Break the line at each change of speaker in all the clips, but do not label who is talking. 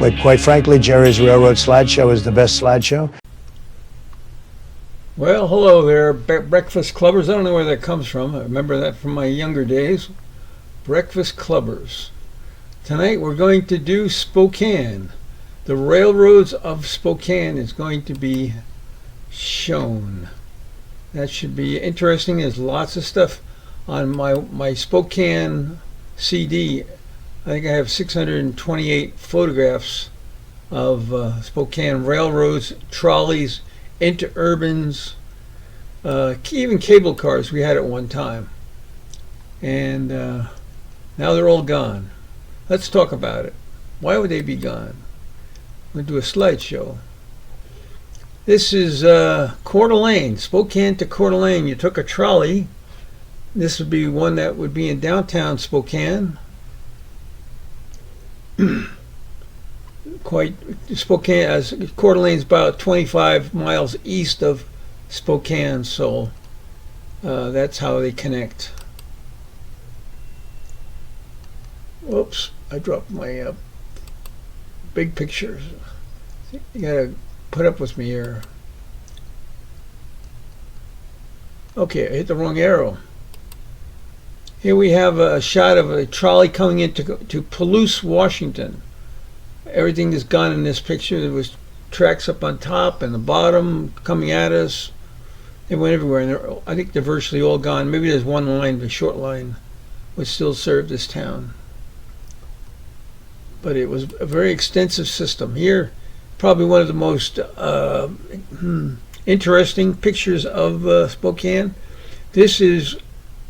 But quite frankly, Jerry's Railroad Slideshow is the best slideshow.
Well, hello there, breakfast clubbers. I don't know where that comes from. I remember that from my younger days. Breakfast clubbers. Tonight we're going to do Spokane. The railroads of Spokane is going to be shown. That should be interesting. There's lots of stuff on my Spokane CD. I think I have 628 photographs of Spokane railroads, trolleys, interurbans, even cable cars we had at one time. And now they're all gone. Let's talk about it. Why would they be gone? We'll do a slideshow. This is Coeur d'Alene, Spokane to Coeur d'Alene. You took a trolley. This would be one that would be in downtown Spokane. Quite Spokane, as Coeur d'Alene is about 25 miles east of Spokane, so that's how they connect. Whoops, I dropped my big pictures. You gotta put up with me here. Okay, I hit the wrong arrow. Here we have a shot of a trolley coming into Palouse, Washington. Everything is gone in this picture. There was tracks up on top and the bottom coming at us. They went everywhere, and I think they're virtually all gone. Maybe there's one line, the short line, which still served this town. But it was a very extensive system. Here, probably one of the most interesting pictures of Spokane. This is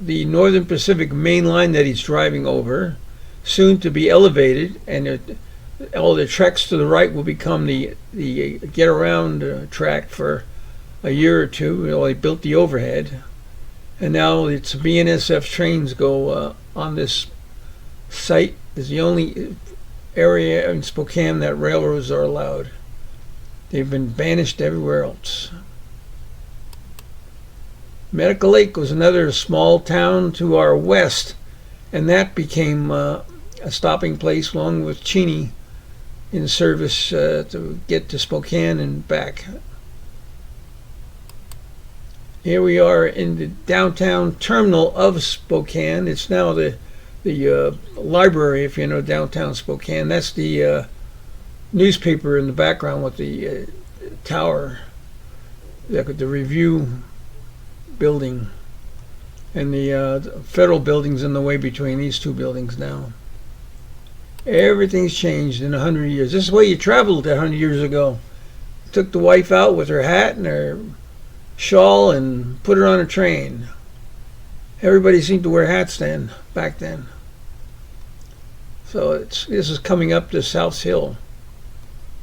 the Northern Pacific main line that he's driving over, soon to be elevated, and all the tracks to the right will become the get around track for a year or two. Well, they built the overhead, and now it's BNSF trains go on this site. It's the only area in Spokane that railroads are allowed. They've been banished everywhere else. Medical Lake was another small town to our west, and that became a stopping place along with Cheney in service to get to Spokane and back. Here we are in the downtown terminal of Spokane. It's now the library, if you know downtown Spokane. That's the newspaper in the background with the tower, the review building, and the federal building's in the way between these two buildings now. Everything's changed in 100 years. This is the way you traveled 100 years ago. Took the wife out with her hat and her shawl and put her on a train. Everybody seemed to wear hats then, back then. So this is coming up the South Hill.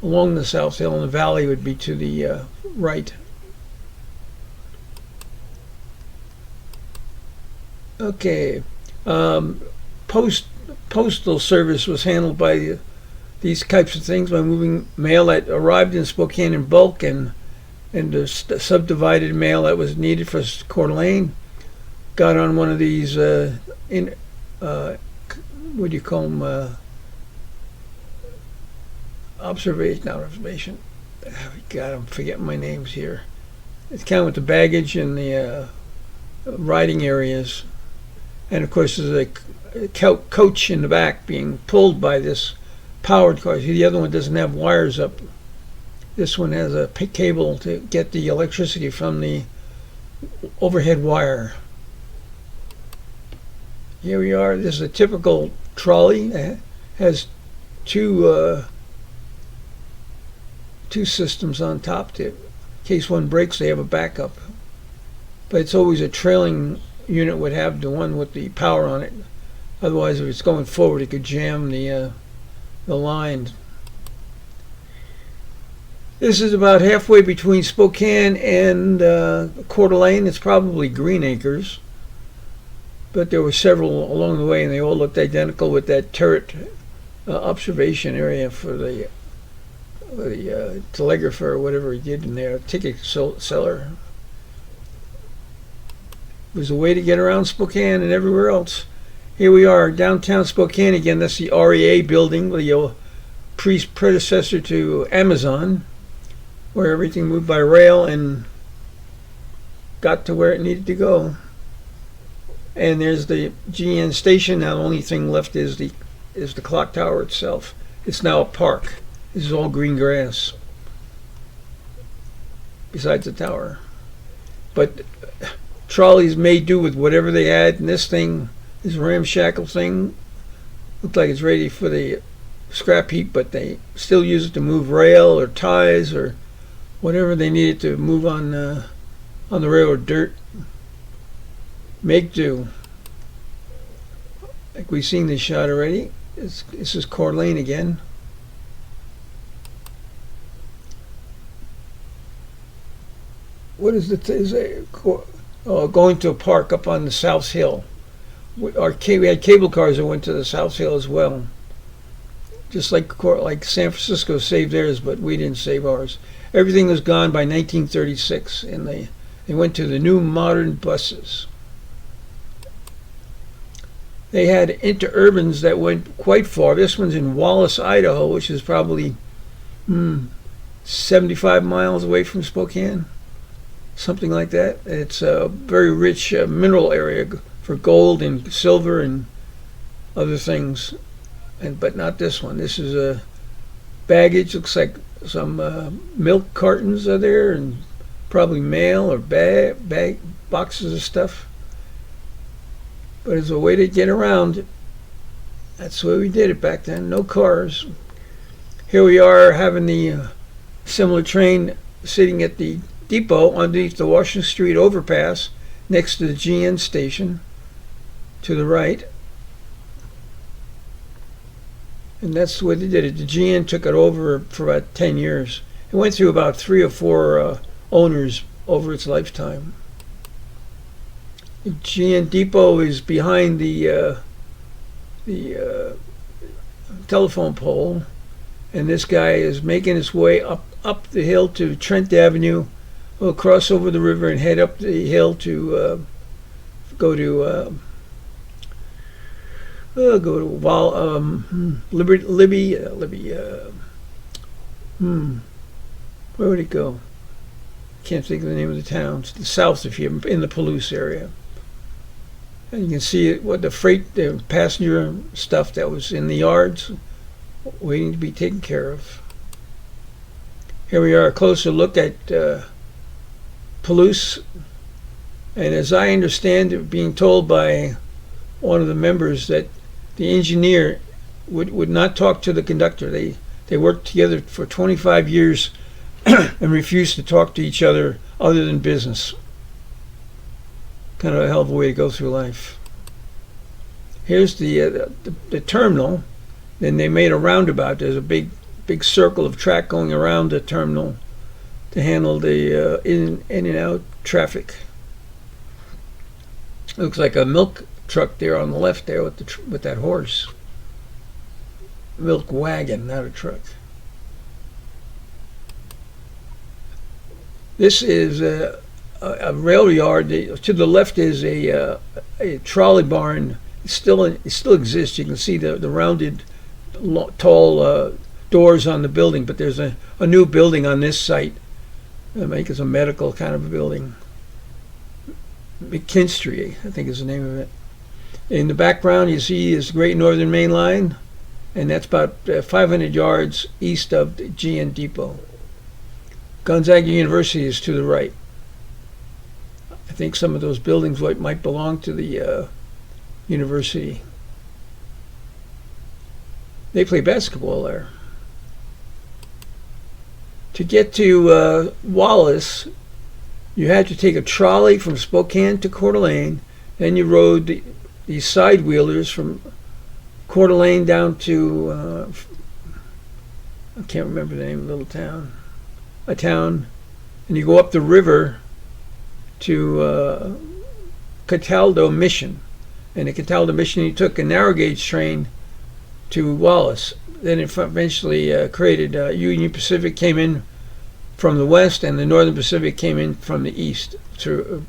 Along the South Hill, and the valley would be to the right. Okay, postal service was handled by these types of things by moving mail that arrived in Spokane in bulk and the subdivided mail that was needed for Coeur d'Alene. Got on one of these what do you call them? Observation. God, I'm forgetting my names here. It's kind of with the baggage and the riding areas. And of course, there's a coach in the back being pulled by this powered car. See, the other one doesn't have wires up. This one has a cable to get the electricity from the overhead wire. Here we are. This is a typical trolley. It has two systems on top. In case one breaks, they have a backup. But it's always a trailing unit would have the one with the power on it. Otherwise, if it's going forward, it could jam the line. This is about halfway between Spokane and Coeur d'Alene. It's probably Green Acres, but there were several along the way, and they all looked identical with that turret observation area for the telegrapher or whatever he did in there, ticket seller. It was a way to get around Spokane and everywhere else. Here we are, downtown Spokane again. That's the REA building, the predecessor to Amazon, where everything moved by rail and got to where it needed to go. And there's the GN station. Now the only thing left is the clock tower itself. It's now a park. This is all green grass besides the tower. But Trollies may do with whatever they had, and this thing, this ramshackle thing, looked like it's ready for the scrap heap, but they still use it to move rail or ties or whatever they needed to move on the railroad dirt. Make do. Like we've seen this shot already. This is Coeur d'Alene again. What is going to a park up on the South Hill. We had cable cars that went to the South Hill as well. Just like San Francisco saved theirs, but we didn't save ours. Everything was gone by 1936, and they went to the new modern buses. They had interurbans that went quite far. This one's in Wallace, Idaho, which is probably 75 miles away from Spokane. Something like that. It's a very rich mineral area for gold and silver and other things, but not this one. This is a baggage. Looks like some milk cartons are there, and probably mail or bag boxes of stuff. But it's a way to get around. That's the way we did it back then. No cars. Here we are having the similar train sitting at the depot underneath the Washington Street overpass next to the GN station to the right. And that's the way they did it. The GN took it over for about 10 years. It went through about 3 or 4 owners over its lifetime. The GN depot is behind the telephone pole, and this guy is making his way up the hill to Trent Avenue. We'll cross over the river and head up the hill to go to Libby. Where would it go? Can't think of the name of the town. It's the south of here, in the Palouse area. And you can see what the passenger stuff that was in the yards, waiting to be taken care of. Here we are, a closer look at Palouse, and as I understand it, being told by one of the members that the engineer would not talk to the conductor. They worked together for 25 years and refused to talk to each other than business. Kind of a hell of a way to go through life. Here's the terminal. Then they made a roundabout. There's a big circle of track going around the terminal to handle the in and out traffic. Looks like a milk truck there on the left there with that horse. Milk wagon, not a truck. This is a rail yard. To the left is a trolley barn. It still exists. You can see the rounded, tall doors on the building. But there's a new building on this site. I think it's a medical kind of a building. McKinstry, I think is the name of it. In the background, you see is the Great Northern Main Line, and that's about 500 yards east of the GN Depot. Gonzaga University is to the right. I think some of those buildings might belong to the university. They play basketball there. To get to Wallace, you had to take a trolley from Spokane to Coeur d'Alene. Then you rode these side wheelers from Coeur d'Alene down to I can't remember the name of the little town. A town, and you go up the river to Cataldo Mission. And at Cataldo Mission, you took a narrow gauge train to Wallace. Then it eventually created Union Pacific came in from the west, and the Northern Pacific came in from the east from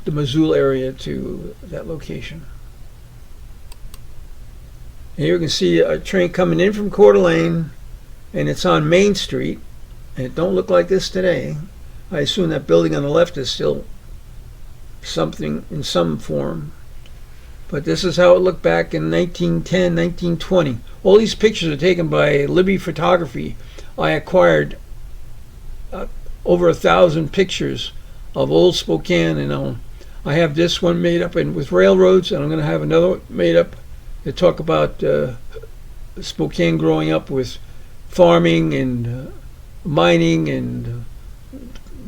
the Missoula area to that location. And here you can see a train coming in from Coeur d'Alene, and it's on Main Street, and it don't look like this today. I assume that building on the left is still something in some form. But this is how it looked back in 1910, 1920. All these pictures are taken by Libby Photography. I acquired over 1,000 pictures of old Spokane, and I have this one made up with railroads, and I'm going to have another one made up to talk about Spokane growing up with farming and mining and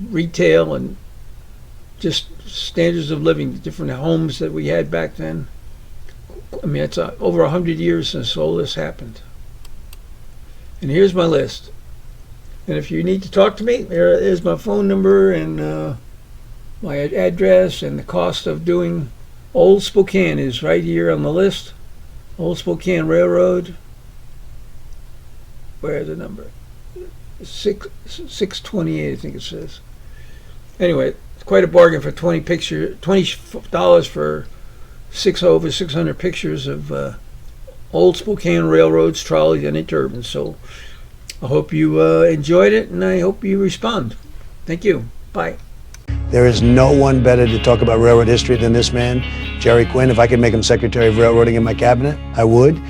retail and just standards of living, different homes that we had back then. I mean, it's over 100 years since all this happened. And here's my list. And if you need to talk to me, there's my phone number and my address, and the cost of doing Old Spokane is right here on the list. Old Spokane Railroad. Where's the number? 628, I think it says. Anyway, it's quite a bargain for $20 for over 600 pictures of old Spokane railroads, trolleys, and turbines. So I hope you enjoyed it, and I hope you respond. Thank you. Bye.
There is no one better to talk about railroad history than this man, Jerry Quinn. If I could make him Secretary of Railroading in my cabinet, I would.